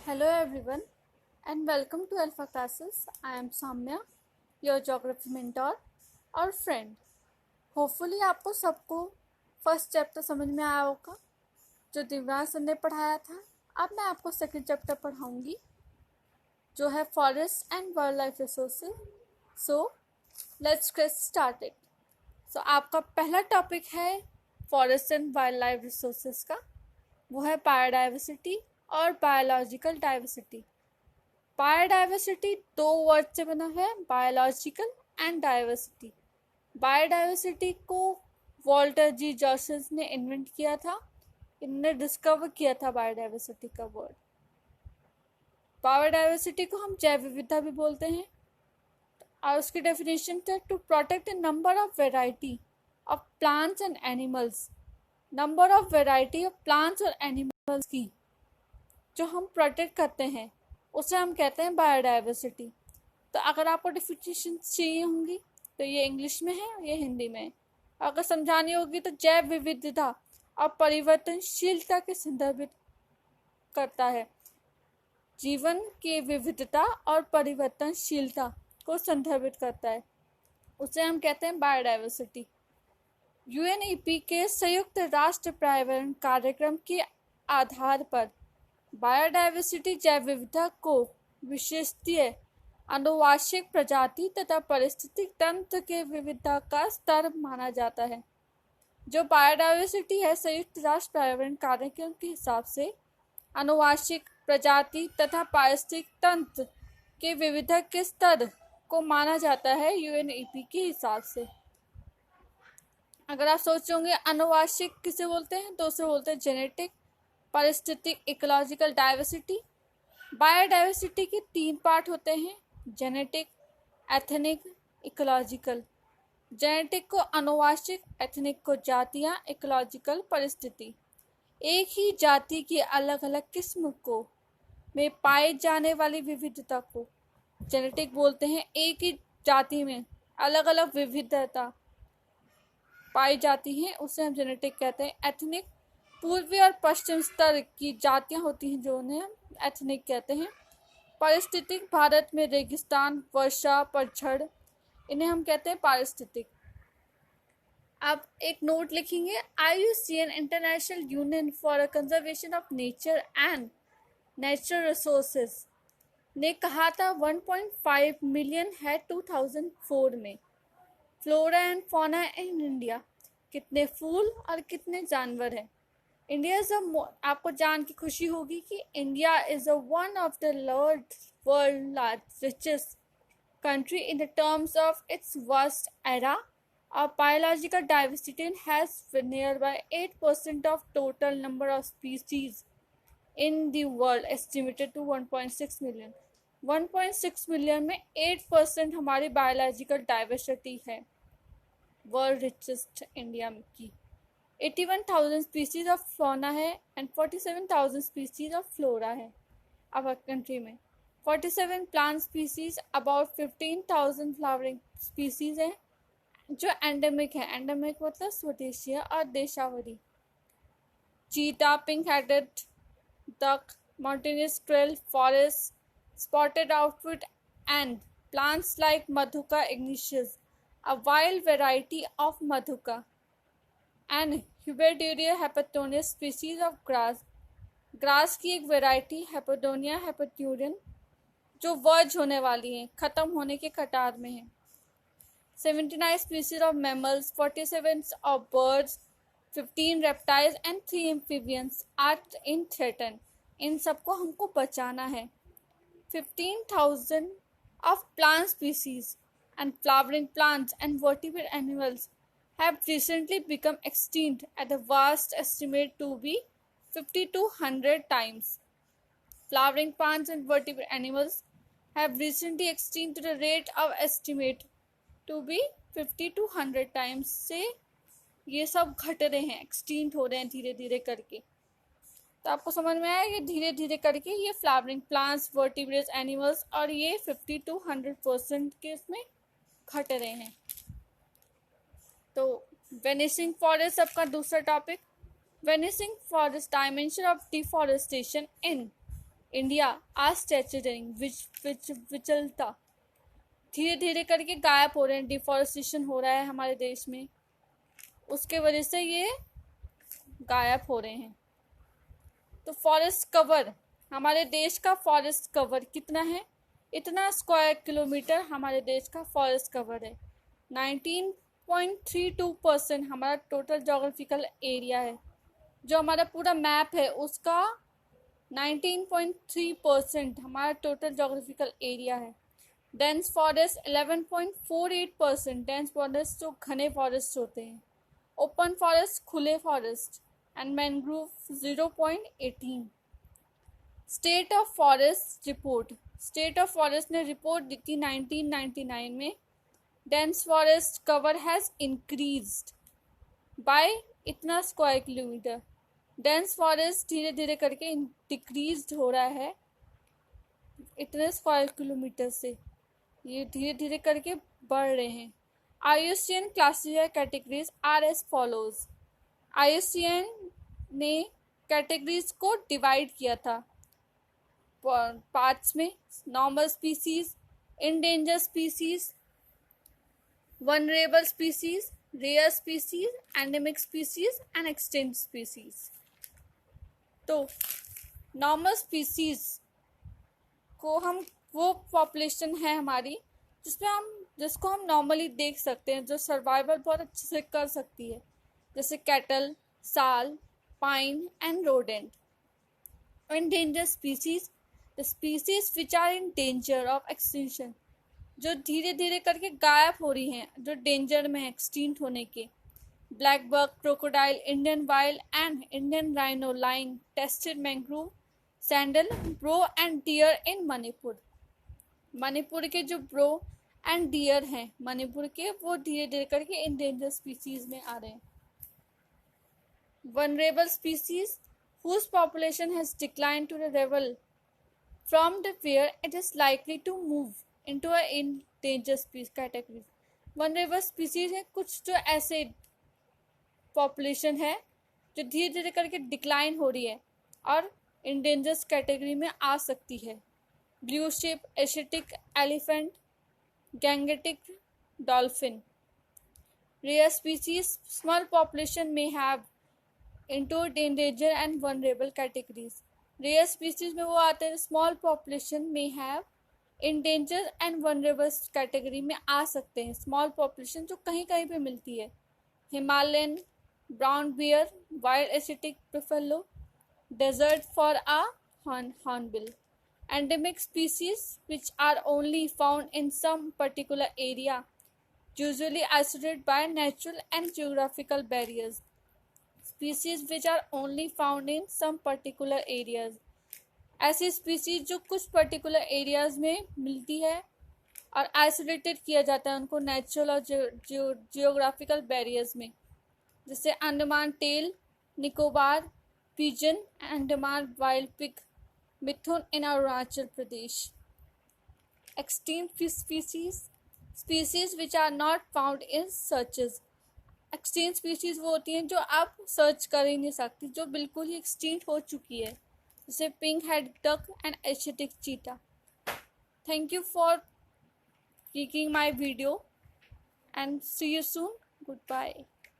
Hello everyone and welcome to Alpha Classes. I am Samya, your geography mentor और friend. Hopefully आपको सबको first chapter समझ में आया होगा जो दिव्यांश सर ने पढ़ाया था. अब मैं आपको सेकंड चैप्टर पढ़ाऊंगी जो है forest and wildlife resources. So let's get started. So आपका पहला टॉपिक है forest and wildlife resources का. वो है बायोडाइवर्सिटी और बायोलॉजिकल डाइवर्सिटी. बायोडाइवर्सिटी दो वर्ड से बना है, बायोलॉजिकल एंड डाइवर्सिटी. बायोडाइवर्सिटी को वॉल्टर जी जॉर्ज ने इन्वेंट किया था. इन्होंने डिस्कवर किया था बायोडाइवर्सिटी का वर्ड. बायोडाइवर्सिटी को हम जैव विविधता भी बोलते हैं और उसकी डेफिनेशन है to protect the number of variety of plants and animals. Number of variety of plants और एनिमल्स की जो हम प्रोटेक्ट करते हैं उसे हम कहते हैं बायोडाइवर्सिटी. तो अगर आपको डेफिनेशन चाहिए होंगी तो ये इंग्लिश में है, ये हिंदी में है. अगर समझानी होगी तो जैव विविधता और परिवर्तनशीलता के संदर्भित करता है. जीवन की विविधता और परिवर्तनशीलता को संदर्भित करता है, उसे हम कहते हैं बायोडाइवर्सिटी. यूएनईपी के संयुक्त राष्ट्र पर्यावरण कार्यक्रम के आधार पर बायोडाइवर्सिटी जैव विविधता को विशिष्टीय आनुवांशिक प्रजाति तथा पारिस्थितिक तंत्र के विविधता का स्तर माना जाता है. जो बायोडाइवर्सिटी है संयुक्त राष्ट्र पर्यावरण कार्यक्रम के हिसाब से आनुवांशिक प्रजाति तथा पारिस्थितिक तंत्र के विविधता के स्तर को माना जाता है यूएनईपी के हिसाब से. अगर आप सोचोगे आनुवांशिक किसे बोलते हैं तो उसे बोलते हैं जेनेटिक, पारिस्थितिक, इकोलॉजिकल डाइवर्सिटी. बायोडाइवर्सिटी के तीन पार्ट होते हैं, जेनेटिक, एथनिक, इकोलॉजिकल. जेनेटिक को आनुवांशिक, एथनिक को जातियां, इकोलॉजिकल परिस्थिति. एक ही जाति की अलग अलग किस्म को में पाए जाने वाली विविधता को जेनेटिक बोलते हैं. एक ही जाति में अलग अलग विविधता पाई जाती है उसे हम जेनेटिक कहते हैं. एथनिक पूर्वी और पश्चिम स्तर की जातियां होती हैं जो उन्हें हम एथनिक कहते हैं. पारिस्थितिक भारत में रेगिस्तान, वर्षा, पतझड़, इन्हें हम कहते हैं पारिस्थितिक. आप एक नोट लिखेंगे, IUCN international union for conservation of nature and natural resources ने कहा था 1.5 मिलियन है 2004 में. Flora and fauna in India, कितने फूल और कितने जानवर हैं. इंडिया इज आपको जान की खुशी होगी कि India is one of the world richest country in the terms of its vast area of biological diversity and has nearby 8% of total number of species in the world estimated to 1.6 million. 1.6 million में 8% हमारी biological diversity है world richest India की. 81,000 species of fauna है and 47,000 species of flora है our country में. 47 plant species, about 15,000 flowering species हैं जो endemic है. एंडेमिक मतलब स्वदेशीय और देशावरी. चीता, pink headed duck, mountainous krill, forest spotted outfit and plants like Madhuca ignitions, a wild variety of Madhuca, and Huberderia hepatonus species of grass. Grass की एक variety हेपेडोनिया हेपेट्यूरियन जो verge होने वाली है, खत्म होने के कतार में है. 79 species of mammals, 47 of birds, 15 reptiles and 3 amphibians are in threaten. इन सबको हमको बचाना है. 15,000 of plant species and flowering plants and vertebrate animals have recently become extinct at a vast estimate to be 50 to 100 times. Flowering plants and vertebrate animals have recently extinct to the rate of estimate to be 50 to 100 times. से ये सब घट रहे हैं, extinct हो रहे हैं धीरे धीरे करके. तो आपको समझ में आया कि धीरे धीरे करके ये फ्लावरिंग प्लांट्स, वर्टिब्रेट्स एनिमल्स और ये 50 to 100% के इसमें घट रहे हैं. तो वेनिशिंग फॉरेस्ट आपका दूसरा topic. Vanishing forest, dimension of deforestation in India आज स्टैचुरिंग विचलता धीरे धीरे करके गायब हो रहे हैं, डिफॉरेस्टेशन हो रहा है हमारे देश में, उसके वजह से ये गायब हो रहे हैं। तो फॉरेस्ट कवर, हमारे देश का फॉरेस्ट कवर कितना है, इतना स्क्वायर किलोमीटर हमारे देश का फॉरेस्ट कवर है। 19.32% हमारा टोटल जोग्राफिकल एरिया है। जो हमारा पूरा मैप है उसका 19.3% हमारा टोटल जोग्राफिकल एरिया है। डेंस फॉरेस्ट 11.48%, डेंस फॉरेस्ट जो घने फॉरेस्ट होते हैं। ओपन फॉरेस्ट खुले forest and mangrove 0.18। State of forest report, state of forest ने रिपोर्ट दी थी 1999 में। Dense forest cover has increased by इतना स्क्वायर किलोमीटर। डेंस फॉरेस्ट धीरे धीरे करके डिक्रीज हो रहा है इतने स्क्वायर किलोमीटर से, ये धीरे धीरे करके बढ़ रहे हैं। IUCN classifier categories are as follows. IUCN ने कैटेगरीज को डिवाइड किया था पार्ट्स में, normal species, endangered species, vulnerable species, rare species, endemic species and extinct species. तो नॉर्मल स्पीसीज को हम, वो पॉपुलेशन है हमारी जिसको हम नॉर्मली देख सकते हैं, जो सर्वाइवल बहुत अच्छे से कर सकती है, जैसे cattle, sal, pine and rodent. Endangered species, the species which are in danger of extinction, जो धीरे धीरे करके गायब हो रही हैं, जो डेंजर में है एक्सटिंक्ट होने के। Black buck, crocodile, Indian wild and Indian rhino, line, tested mangrove, sandal, brow and deer in Manipur. Manipur के जो ब्रो एंड डियर हैं मणिपुर के, वो धीरे धीरे करके इंडेंजर स्पीसीज में आ रहे हैं। Vulnerable species whose population has declined to the level from the where it is likely to move into a endangered species category। Vulnerable species है कुछ जो ऐसे पॉपुलेशन है जो धीरे धीरे करके डिक्लाइन हो रही है और इंडेंजर्स कैटेगरी में आ सकती है। Blue sheep, Asiatic elephant, Gangetic dolphin. Rare species, small population में have into endangered and vulnerable categories। Rare species में वो आते हैं स्मॉल पॉपुलेशन में have endangered and vulnerable category में आ सकते हैं। स्मॉल पॉपुलेशन जो कहीं कहीं पे मिलती है। Himalayan brown bear, wild Asiatic buffalo, desert for a hornbill. Endemic species which are only found in some particular area, usually isolated by natural and geographical barriers। Species which are only found in some particular areas, ऐसी species जो कुछ particular areas में मिलती है और isolated किया जाता है उनको नेचुरल और जियोग्राफिकल बैरियर्स में, जैसे Andaman teal, Nicobar pigeon, Andaman wild pig, mithun in Arunachal Pradesh. Extinct species, species which are not found in searches. Extinct species वो होती हैं जो आप सर्च कर ही नहीं सकती, जो बिल्कुल ही एक्सटिंक्ट हो चुकी है, जैसे pink head duck and Asiatic cheetah. Thank you for clicking my video and see you soon. Good bye.